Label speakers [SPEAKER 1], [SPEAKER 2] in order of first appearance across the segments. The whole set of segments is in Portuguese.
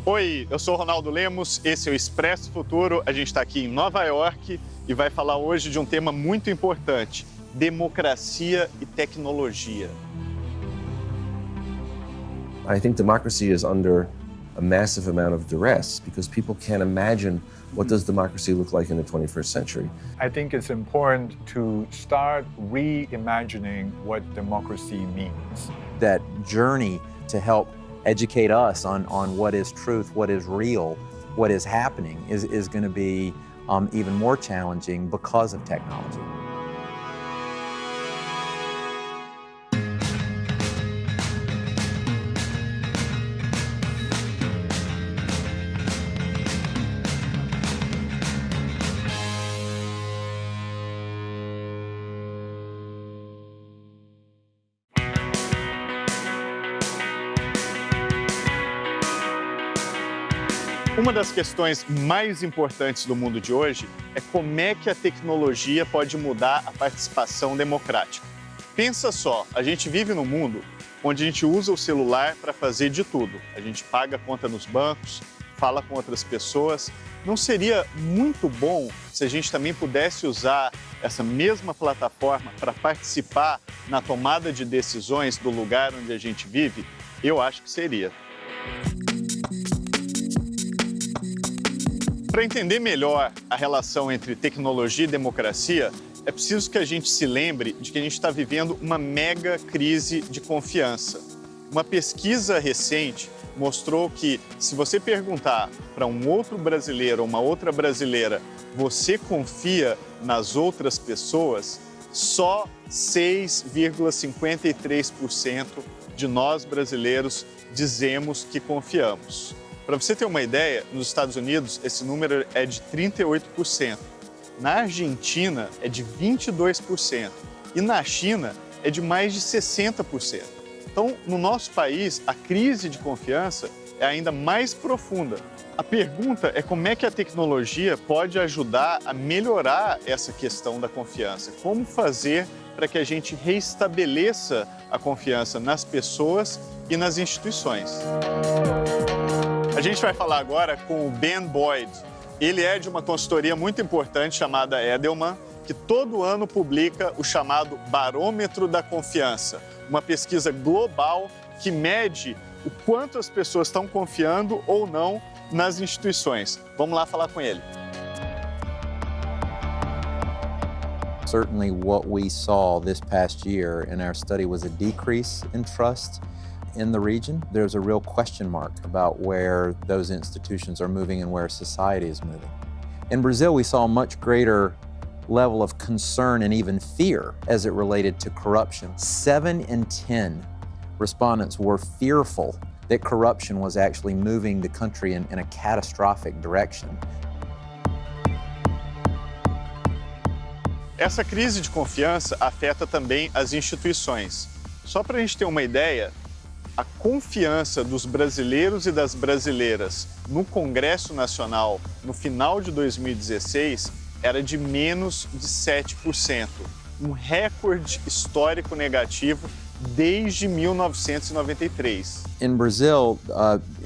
[SPEAKER 1] Oi, eu sou o Ronaldo Lemos, esse é o Expresso Futuro. A gente está aqui em Nova York e vai falar hoje de um tema muito importante: democracia e tecnologia.
[SPEAKER 2] I think democracy is under a massive amount of duress because people can't imagine what does democracy look like in the 21st century.
[SPEAKER 3] I think it's important to start reimagining what democracy means.
[SPEAKER 4] That journey to help educate us on what is truth, what is real, what is happening is going to be even more challenging because of technology.
[SPEAKER 1] Uma das questões mais importantes do mundo de hoje é como é que a tecnologia pode mudar a participação democrática. Pensa só, a gente vive num mundo onde a gente usa o celular para fazer de tudo. A gente paga a conta nos bancos, fala com outras pessoas. Não seria muito bom se a gente também pudesse usar essa mesma plataforma para participar na tomada de decisões do lugar onde a gente vive? Eu acho que seria. Para entender melhor a relação entre tecnologia e democracia, é preciso que a gente se lembre de que a gente está vivendo uma mega crise de confiança. Uma pesquisa recente mostrou que, se você perguntar para um outro brasileiro ou uma outra brasileira, você confia nas outras pessoas? Só 6,53% de nós brasileiros dizemos que confiamos. Para você ter uma ideia, nos Estados Unidos esse número é de 38%, na Argentina é de 22% e na China é de mais de 60%. Então, no nosso país, a crise de confiança é ainda mais profunda. A pergunta é como é que a tecnologia pode ajudar a melhorar essa questão da confiança? Como fazer para que a gente reestabeleça a confiança nas pessoas e nas instituições? A gente vai falar agora com o Ben Boyd. Ele é de uma consultoria muito importante chamada Edelman, que todo ano publica o chamado Barômetro da Confiança, uma pesquisa global que mede o quanto as pessoas estão confiando ou não nas instituições. Vamos lá falar com ele.
[SPEAKER 4] Certainly what we saw this past year in our study was a decrease in trust in the region. There's a real question mark about where those institutions are moving and where society is moving. In Brazil, we saw a much greater level of concern and even fear as it related to corruption. 7 in 10 respondents were fearful that corruption was actually moving the country in a catastrophic direction.
[SPEAKER 1] Essa crise de confiança afeta também as instituições. Só para a gente ter uma ideia, a confiança dos brasileiros e das brasileiras no Congresso Nacional no final de 2016 era de menos de 7%, um recorde histórico negativo desde 1993.
[SPEAKER 4] In Brazil,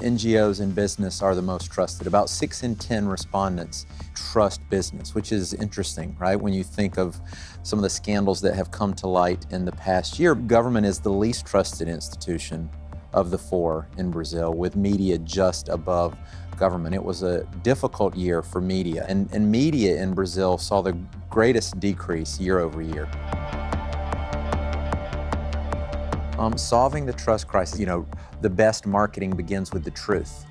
[SPEAKER 4] NGOs and business are the most trusted. About 6 in 10 respondents trust business, which is interesting, right? When you think of some of the scandals that have come to light in the past year, government is the least trusted institution of the 4 in Brazil, with media just above government. It was a difficult year for media, and media in Brazil saw the greatest decrease year over year. Solving the trust crisis, the best marketing begins with the truth,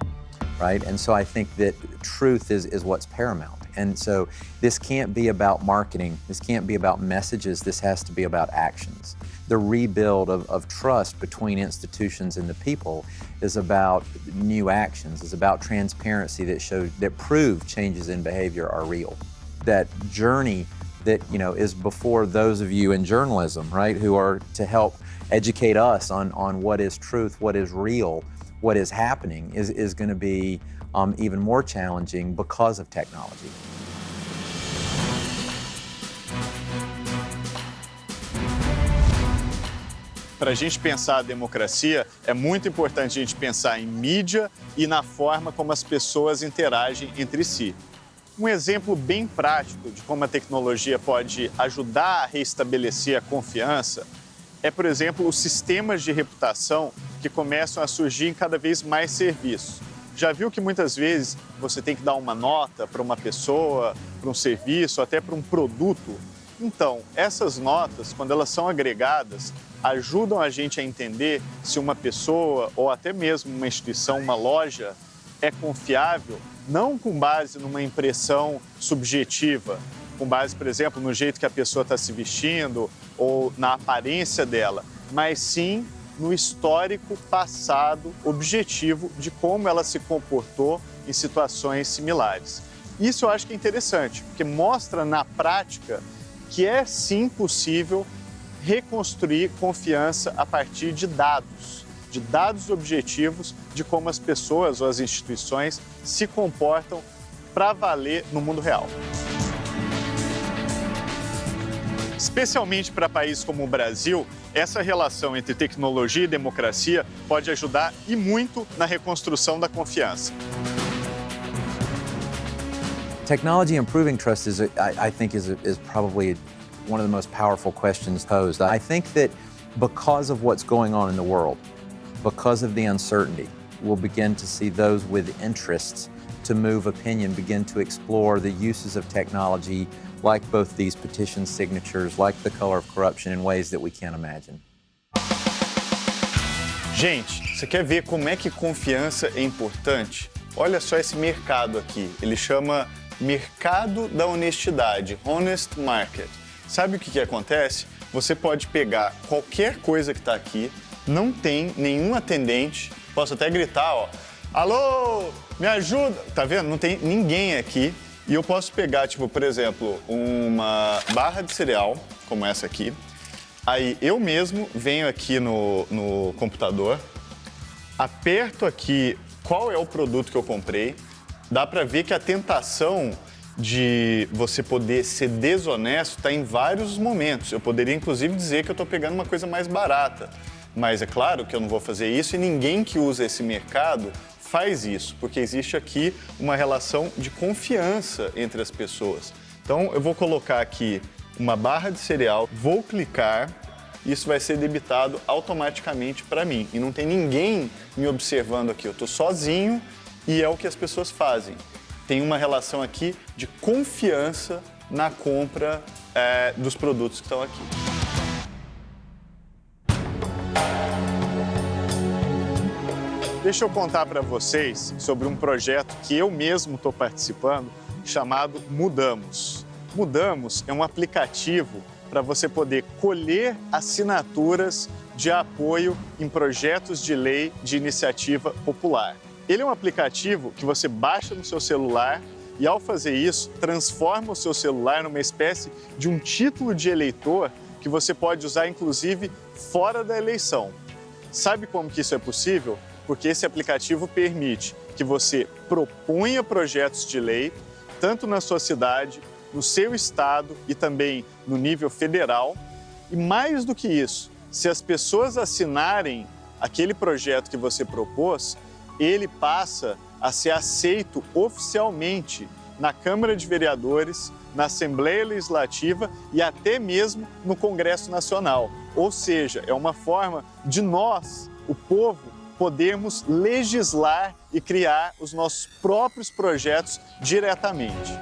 [SPEAKER 4] right? And so I think that truth is what's paramount. And so this can't be about marketing, this can't be about messages, this has to be about actions. The rebuild of trust between institutions and the people is about new actions, is about transparency that prove changes in behavior are real. That journey that is before those of you in journalism, right, who are to help educate us on what is truth, what is real, what is happening is going to be even more challenging because of technology.
[SPEAKER 1] para a gente pensar a democracia, é muito importante a gente pensar em mídia e na forma como as pessoas interagem entre si. Um exemplo bem prático de como a tecnologia pode ajudar a restabelecer a confiança é, por exemplo, os sistemas de reputação que começam a surgir em cada vez mais serviços. Já viu que muitas vezes você tem que dar uma nota para uma pessoa, para um serviço, até para um produto? Então, essas notas, quando elas são agregadas, ajudam a gente a entender se uma pessoa ou até mesmo uma instituição, uma loja, é confiável, não com base numa impressão subjetiva, com base, por exemplo, no jeito que a pessoa está se vestindo ou na aparência dela, mas sim no histórico passado objetivo de como ela se comportou em situações similares. Isso eu acho que é interessante, porque mostra na prática que é sim possível reconstruir confiança a partir de dados objetivos de como as pessoas ou as instituições se comportam para valer no mundo real. Especialmente para países como o Brasil, essa relação entre tecnologia e democracia pode ajudar e muito na reconstrução da confiança.
[SPEAKER 4] Technology improving trust I think is probably one of the most powerful questions posed. I think that because of what's going on in the world, because of the uncertainty, we'll begin to see those with interests to move opinion begin to explore the uses of technology like both these petition signatures, like the color of corruption in ways that we can't imagine.
[SPEAKER 1] Gente, você quer ver como é que confiança é importante? Olha só esse mercado aqui, ele chama Mercado da Honestidade, Honest Market. Sabe o que acontece? Você pode pegar qualquer coisa que está aqui, não tem nenhum atendente, posso até gritar, ó, alô, me ajuda, tá vendo? Não tem ninguém aqui e eu posso pegar, tipo, por exemplo, uma barra de cereal, como essa aqui, aí eu mesmo venho aqui no computador, aperto aqui qual é o produto que eu comprei, dá para ver que a tentação de você poder ser desonesto está em vários momentos. Eu poderia, inclusive, dizer que eu estou pegando uma coisa mais barata. Mas é claro que eu não vou fazer isso e ninguém que usa esse mercado faz isso, porque existe aqui uma relação de confiança entre as pessoas. Então, eu vou colocar aqui uma barra de cereal, vou clicar, isso vai ser debitado automaticamente para mim. E não tem ninguém me observando aqui, eu estou sozinho e é o que as pessoas fazem. Tem uma relação aqui de confiança na compra dos produtos que estão aqui. Deixa eu contar para vocês sobre um projeto que eu mesmo estou participando, chamado Mudamos. Mudamos é um aplicativo para você poder colher assinaturas de apoio em projetos de lei de iniciativa popular. Ele é um aplicativo que você baixa no seu celular e, ao fazer isso, transforma o seu celular numa espécie de um título de eleitor que você pode usar, inclusive, fora da eleição. Sabe como que isso é possível? Porque esse aplicativo permite que você proponha projetos de lei, tanto na sua cidade, no seu estado e também no nível federal. E mais do que isso, se as pessoas assinarem aquele projeto que você propôs, ele passa a ser aceito oficialmente na Câmara de Vereadores, na Assembleia Legislativa e até mesmo no Congresso Nacional. Ou seja, é uma forma de nós, o povo, podermos legislar e criar os nossos próprios projetos diretamente.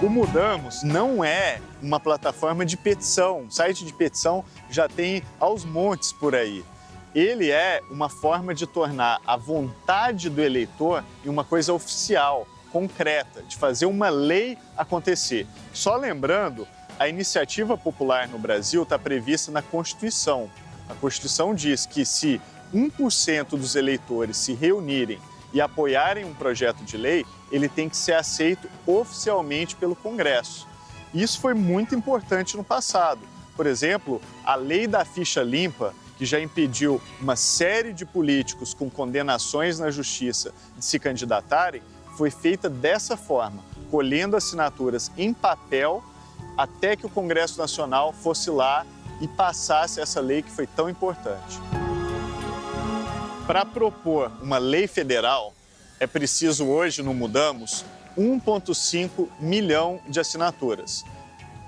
[SPEAKER 1] O Mudamos não é uma plataforma de petição, um site de petição já tem aos montes por aí. Ele é uma forma de tornar a vontade do eleitor em uma coisa oficial, concreta, de fazer uma lei acontecer. Só lembrando, a iniciativa popular no Brasil está prevista na Constituição. A Constituição diz que se 1% dos eleitores se reunirem e apoiarem um projeto de lei, ele tem que ser aceito oficialmente pelo Congresso. Isso foi muito importante no passado. Por exemplo, a lei da ficha limpa, que já impediu uma série de políticos com condenações na justiça de se candidatarem, foi feita dessa forma, colhendo assinaturas em papel até que o Congresso Nacional fosse lá e passasse essa lei que foi tão importante. Para propor uma lei federal, é preciso hoje, no Mudamos, 1,5 milhão de assinaturas.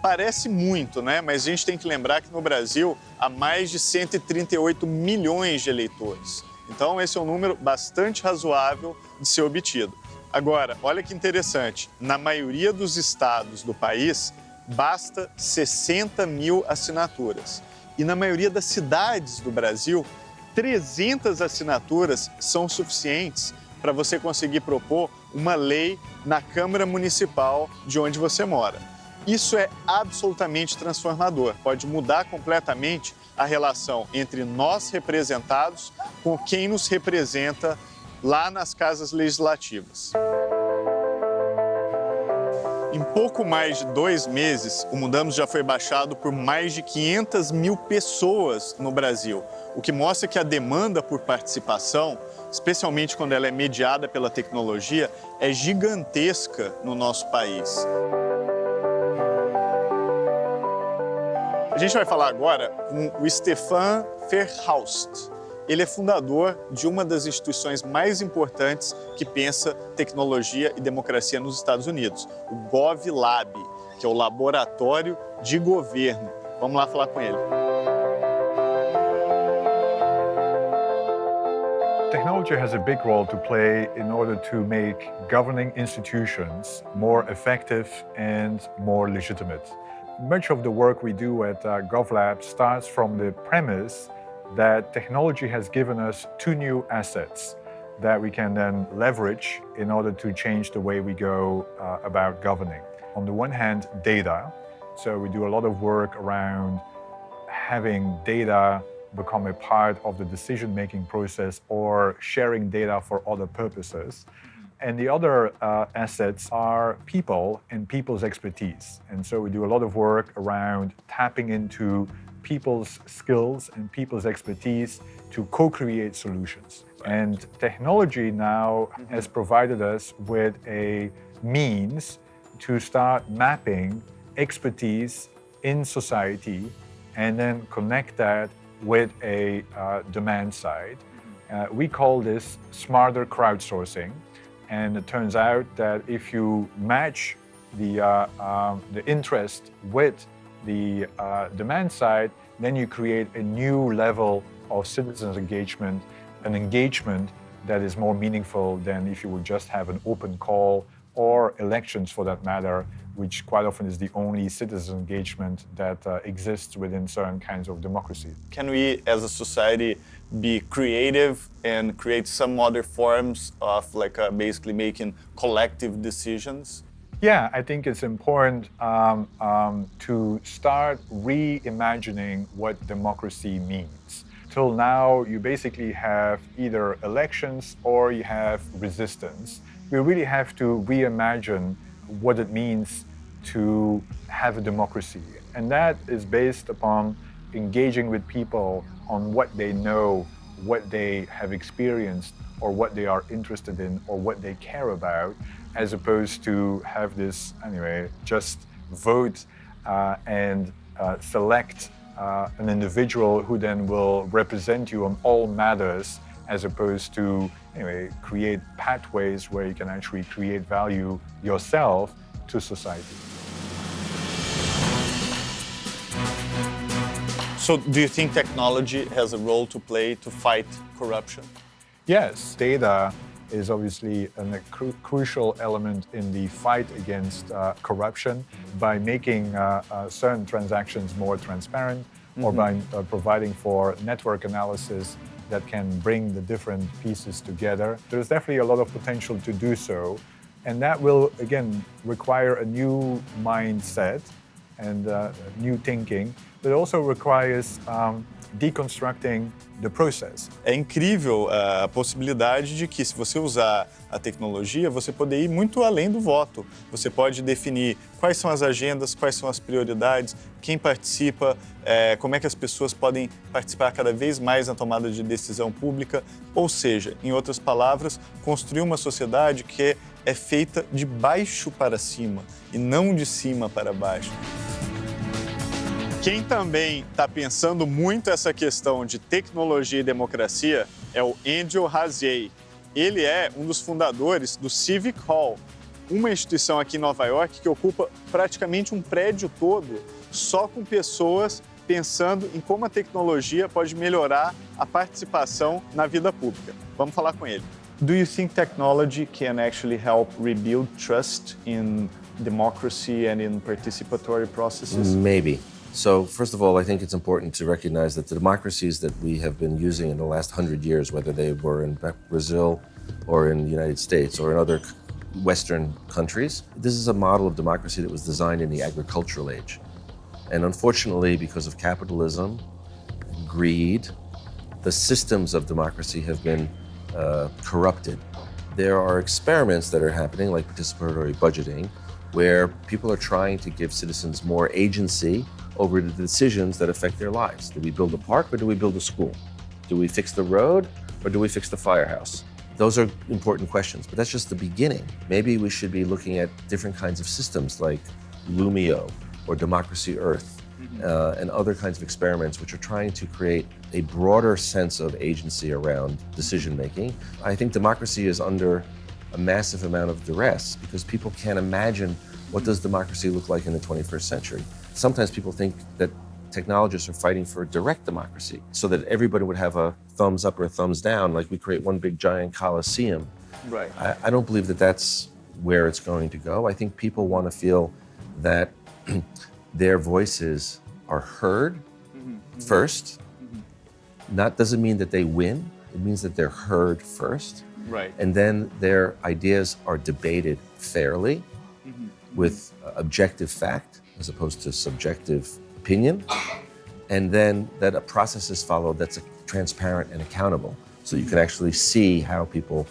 [SPEAKER 1] Parece muito, né? Mas a gente tem que lembrar que no Brasil há mais de 138 milhões de eleitores. Então, esse é um número bastante razoável de ser obtido. Agora, olha que interessante, na maioria dos estados do país, basta 60 mil assinaturas. E na maioria das cidades do Brasil, 300 assinaturas são suficientes para você conseguir propor uma lei na Câmara Municipal de onde você mora. Isso é absolutamente transformador, pode mudar completamente a relação entre nós representados com quem nos representa lá nas casas legislativas. Em pouco mais de 2 meses, o Mudamos já foi baixado por mais de 500 mil pessoas no Brasil, o que mostra que a demanda por participação, especialmente quando ela é mediada pela tecnologia, é gigantesca no nosso país. A gente vai falar agora com o Stefan Verhulst. Ele é fundador de uma das instituições mais importantes que pensa tecnologia e democracia nos Estados Unidos, o GovLab, que é o Laboratório de Governo. Vamos lá falar com ele.
[SPEAKER 3] Technology has a big role to play in order to make governing institutions more effective and more legitimate. Much of the work we do at GovLab starts from the premise that technology has given us 2 new assets that we can then leverage in order to change the way we go about governing. On the one hand, data. So we do a lot of work around having data become a part of the decision-making process or sharing data for other purposes. And the other assets are people and people's expertise. And so we do a lot of work around tapping into people's skills and people's expertise to co-create solutions. And technology now has provided us with a means to start mapping expertise in society and then connect that with a demand side. We call this smarter crowdsourcing. And it turns out that if you match the interest with the demand side, then you create a new level of citizens' engagement, an engagement that is more meaningful than if you would just have an open call or elections for that matter, which quite often is the only citizen engagement that exists within certain kinds of democracy.
[SPEAKER 1] Can we, as a society, be creative and create some other forms of basically making collective decisions?
[SPEAKER 3] Yeah, I think it's important to start reimagining what democracy means. Till now, you basically have either elections or you have resistance. We really have to reimagine what it means to have a democracy. And that is based upon engaging with people on what they know, what they have experienced, or what they are interested in, or what they care about, as opposed to have this, just vote and select an individual who then will represent you on all matters, as opposed to, create pathways where you can actually create value yourself to society.
[SPEAKER 1] So do you think technology has a role to play to fight corruption?
[SPEAKER 3] Yes, data is obviously a crucial element in the fight against corruption by making certain transactions more transparent or by providing for network analysis that can bring the different pieces together. There's definitely a lot of potential to do so. And that will, again, require a new mindset and new thinking, but it also requires deconstructing the process.
[SPEAKER 1] É incrível a possibilidade de que, se você usar a tecnologia, você poder ir muito além do voto. Você pode definir quais são as agendas, quais são as prioridades, quem participa, como é que as pessoas podem participar cada vez mais na tomada de decisão pública. Ou seja, em outras palavras, construir uma sociedade que é feita de baixo para cima e não de cima para baixo. Quem também está pensando muito essa questão de tecnologia e democracia é o Angel Hazyei. Ele é um dos fundadores do Civic Hall, uma instituição aqui em Nova York que ocupa praticamente um prédio todo só com pessoas pensando em como a tecnologia pode melhorar a participação na vida pública. Vamos falar com ele. Do you think technology can actually help rebuild trust in democracy and in participatory processes?
[SPEAKER 2] Maybe. So, first of all, I think it's important to recognize that the democracies that we have been using in the last 100 years, whether they were in Brazil or in the United States or in other Western countries, this is a model of democracy that was designed in the agricultural age. And unfortunately, because of capitalism, greed, the systems of democracy have been corrupted. There are experiments that are happening, like participatory budgeting, where people are trying to give citizens more agency over the decisions that affect their lives. Do we build a park or do we build a school? Do we fix the road or do we fix the firehouse? Those are important questions, but that's just the beginning. Maybe we should be looking at different kinds of systems like Lumio or Democracy Earth and other kinds of experiments which are trying to create a broader sense of agency around decision making. I think democracy is under a massive amount of duress because people can't imagine what does democracy look like in the 21st century. Sometimes people think that technologists are fighting for direct democracy so that everybody would have a thumbs up or a thumbs down, like we create one big giant coliseum.
[SPEAKER 1] Right.
[SPEAKER 2] I don't believe that that's where it's going to go. I think people want to feel that their voices are heard first. That doesn't mean that they win. It means that they're heard first.
[SPEAKER 1] Right.
[SPEAKER 2] And then their ideas are debated fairly with objective fact as opposed to subjective opinion. And then that a process is followed that's transparent and accountable. So you can actually see how people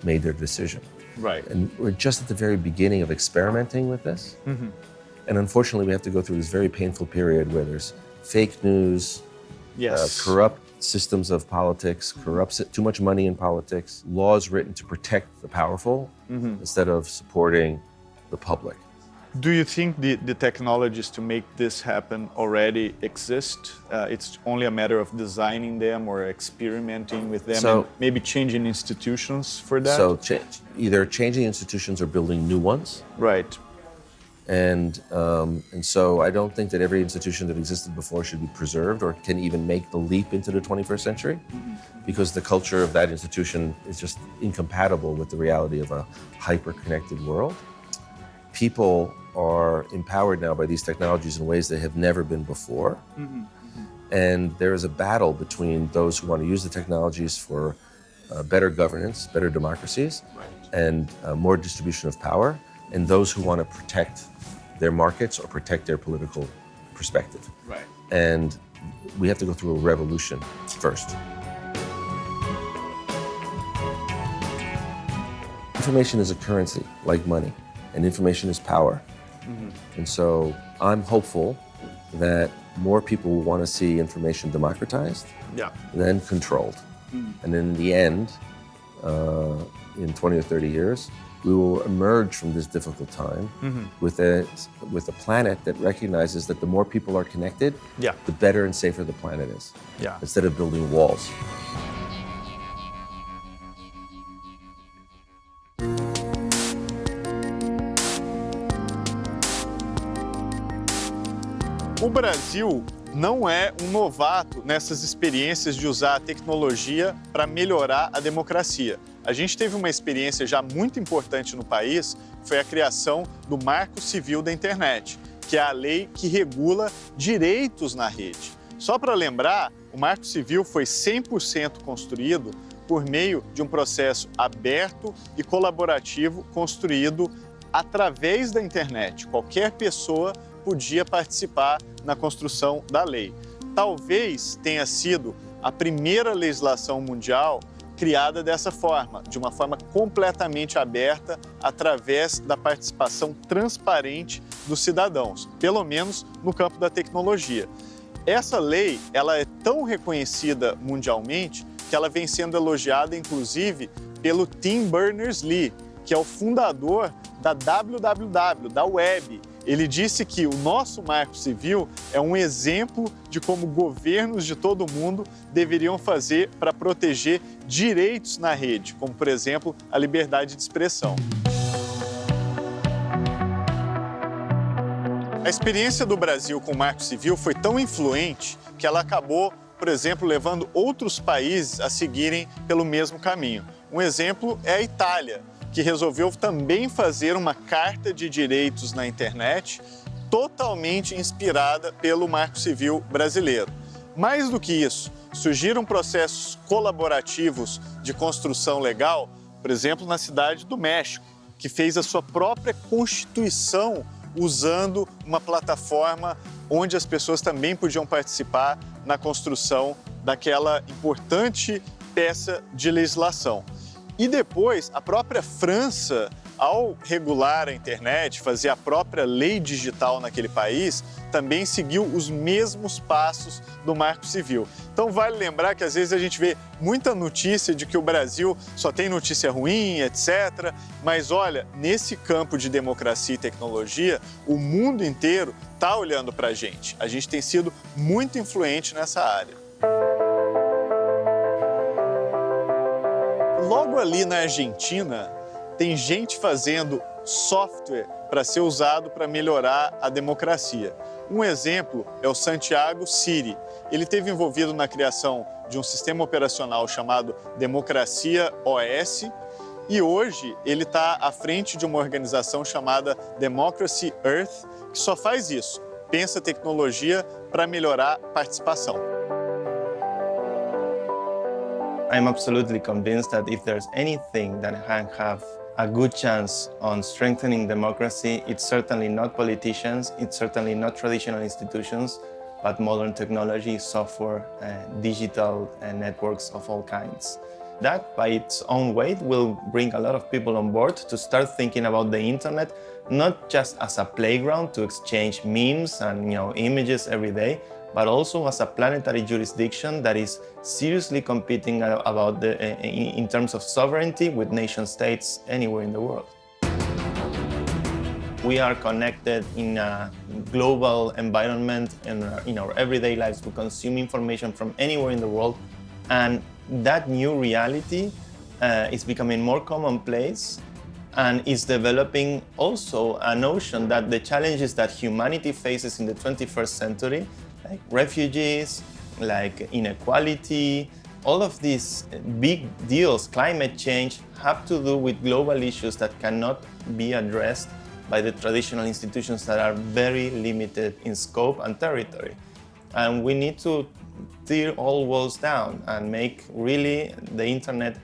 [SPEAKER 2] made their decision.
[SPEAKER 1] Right.
[SPEAKER 2] And we're just at the very beginning of experimenting with this. And unfortunately, we have to go through this very painful period where there's fake news,
[SPEAKER 1] Yes.
[SPEAKER 2] corrupt systems of politics, too much money in politics, laws written to protect the powerful instead of supporting the public.
[SPEAKER 1] Do you think the technologies to make this happen already exist? It's only a matter of designing them or experimenting with them
[SPEAKER 2] So-
[SPEAKER 1] and maybe changing institutions for that?
[SPEAKER 2] So either changing institutions or building new ones.
[SPEAKER 1] Right.
[SPEAKER 2] And so I don't think that every institution that existed before should be preserved or can even make the leap into the 21st century because the culture of that institution is just incompatible with the reality of a hyper-connected world. People are empowered now by these technologies in ways they have never been before. And there is a battle between those who want to use the technologies for better governance, better democracies, and more distribution of power, and those who want to protect their markets or protect their political perspective.
[SPEAKER 1] Right.
[SPEAKER 2] And we have to go through a revolution first. Information is a currency, like money, and information is power. And so I'm hopeful that more people will want to see information democratized
[SPEAKER 1] Yeah.
[SPEAKER 2] than controlled. And in the end, in 20 or 30 years, we will emerge from this difficult time with a planet that recognizes that the more people are connected,
[SPEAKER 1] Yeah.
[SPEAKER 2] the better and safer the planet is,
[SPEAKER 1] Yeah.
[SPEAKER 2] instead of building walls.
[SPEAKER 1] O Brasil não é um novato nessas experiências de usar a tecnologia para melhorar a democracia. A gente teve uma experiência já muito importante no país, foi a criação do Marco Civil da Internet, que é a lei que regula direitos na rede. Só para lembrar, o Marco Civil foi 100% construído por meio de um processo aberto e colaborativo construído através da internet. Qualquer pessoa podia participar na construção da lei. Talvez tenha sido a primeira legislação mundial criada dessa forma, de uma forma completamente aberta, através da participação transparente dos cidadãos, pelo menos no campo da tecnologia. Essa lei, ela é tão reconhecida mundialmente que ela vem sendo elogiada, inclusive, pelo Tim Berners-Lee, que é o fundador da WWW, da web, Ele disse que o nosso Marco Civil é um exemplo de como governos de todo o mundo deveriam fazer para proteger direitos na rede, como, por exemplo, a liberdade de expressão. A experiência do Brasil com o Marco Civil foi tão influente que ela acabou, por exemplo, levando outros países a seguirem pelo mesmo caminho. Um exemplo é a Itália, que resolveu também fazer uma carta de direitos na internet totalmente inspirada pelo Marco Civil brasileiro. Mais do que isso, surgiram processos colaborativos de construção legal, por exemplo, na cidade do México, que fez a sua própria Constituição usando uma plataforma onde as pessoas também podiam participar na construção daquela importante peça de legislação. E depois, a própria França, ao regular a internet, fazer a própria lei digital naquele país, também seguiu os mesmos passos do Marco Civil. Então vale lembrar que às vezes a gente vê muita notícia de que o Brasil só tem notícia ruim, etc. Mas olha, nesse campo de democracia e tecnologia, o mundo inteiro está olhando para a gente. A gente tem sido muito influente nessa área. Logo ali na Argentina, tem gente fazendo software para ser usado para melhorar a democracia. Um exemplo é o Santiago City. Ele esteve envolvido na criação de um sistema operacional chamado Democracia OS e hoje ele está à frente de uma organização chamada Democracy Earth, que só faz isso, pensa tecnologia para melhorar a participação.
[SPEAKER 5] I'm absolutely convinced that if there's anything that can have a good chance on strengthening democracy, it's certainly not politicians, it's certainly not traditional institutions, but modern technology, software, digital networks of all kinds. That, by its own weight, will bring a lot of people on board to start thinking about the internet, not just as a playground to exchange memes and images every day, but also as a planetary jurisdiction that is seriously competing in terms of sovereignty with nation states anywhere in the world. We are connected in a global environment and in our everyday lives. We consume information from anywhere in the world, and that new reality is becoming more commonplace and is developing also a notion that the challenges that humanity faces in the 21st century, like refugees, like inequality, all of these big deals, climate change, have to do with global issues that cannot be addressed by the traditional institutions that are very limited in scope and territory. And we need to tear all walls down and make really the internet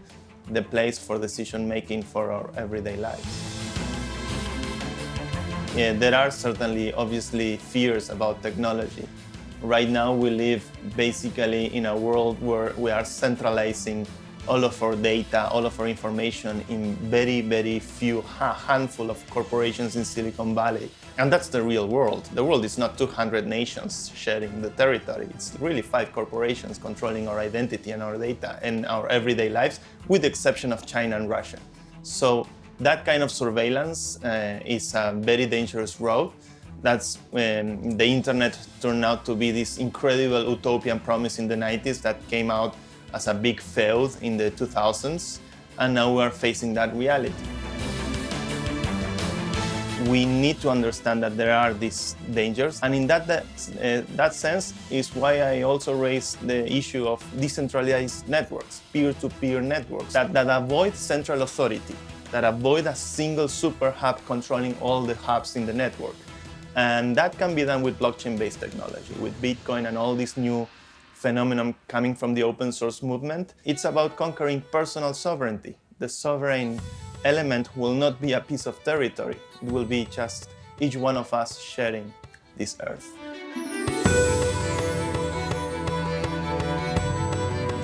[SPEAKER 5] the place for decision making for our everyday lives. Yeah, there are certainly, obviously, fears about technology. Right now we live basically in a world where we are centralizing all of our data, all of our information in very, very few, handful of corporations in Silicon Valley. And that's the real world. The world is not 200 nations sharing the territory. It's really 5 corporations controlling our identity and our data and our everyday lives, with the exception of China and Russia. So that kind of surveillance is a very dangerous road. That's when the internet turned out to be this incredible utopian promise in the 90s that came out as a big fail in the 2000s, and now we are facing that reality. We need to understand that there are these dangers, and in that sense is why I also raised the issue of decentralized networks, peer-to-peer networks, that avoid central authority, that avoid a single super hub controlling all the hubs in the network. And that can be done with blockchain-based technology, with Bitcoin and all this new phenomenon coming from the open source movement. It's about conquering personal sovereignty. The sovereign element will not be a piece of territory. It will be just each one of us sharing this earth.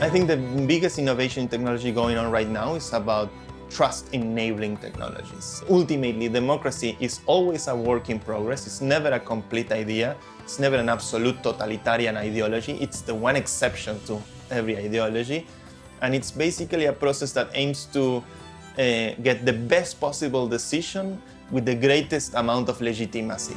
[SPEAKER 5] I think the biggest innovation in technology going on right now is about trust-enabling technologies. Ultimately, democracy is always a work in progress. It's never a complete idea. It's never an absolute totalitarian ideology. It's the one exception to every ideology. And it's basically a process that aims to get the best possible decision with the greatest amount of legitimacy.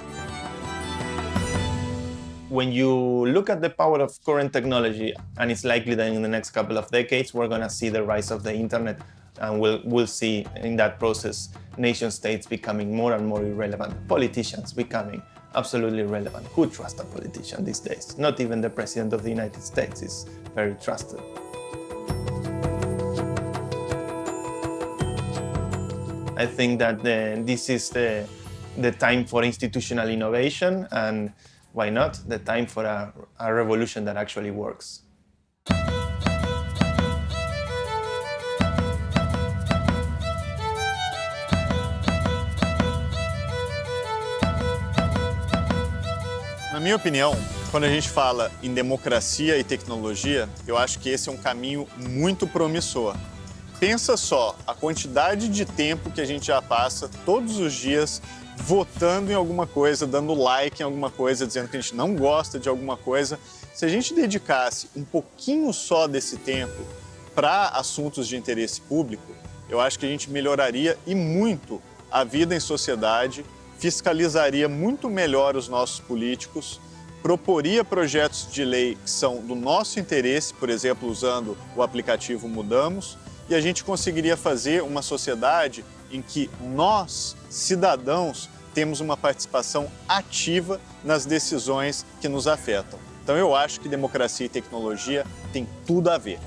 [SPEAKER 5] When you look at the power of current technology, and it's likely that in the next couple of decades, we're going to see the rise of the internet, and we'll see in that process nation states becoming more and more irrelevant, politicians becoming absolutely irrelevant. Who trusts a politician these days? Not even the President of the United States is very trusted. I think that this is the time for institutional innovation, and why not the time for a revolution that actually works.
[SPEAKER 1] Na minha opinião, quando a gente fala em democracia e tecnologia, eu acho que esse é um caminho muito promissor. Pensa só a quantidade de tempo que a gente já passa todos os dias votando em alguma coisa, dando like em alguma coisa, dizendo que a gente não gosta de alguma coisa. Se a gente dedicasse um pouquinho só desse tempo para assuntos de interesse público, eu acho que a gente melhoraria e muito a vida em sociedade, fiscalizaria muito melhor os nossos políticos, proporia projetos de lei que são do nosso interesse, por exemplo, usando o aplicativo Mudamos, e a gente conseguiria fazer uma sociedade em que nós, cidadãos, temos uma participação ativa nas decisões que nos afetam. Então eu acho que democracia e tecnologia têm tudo a ver.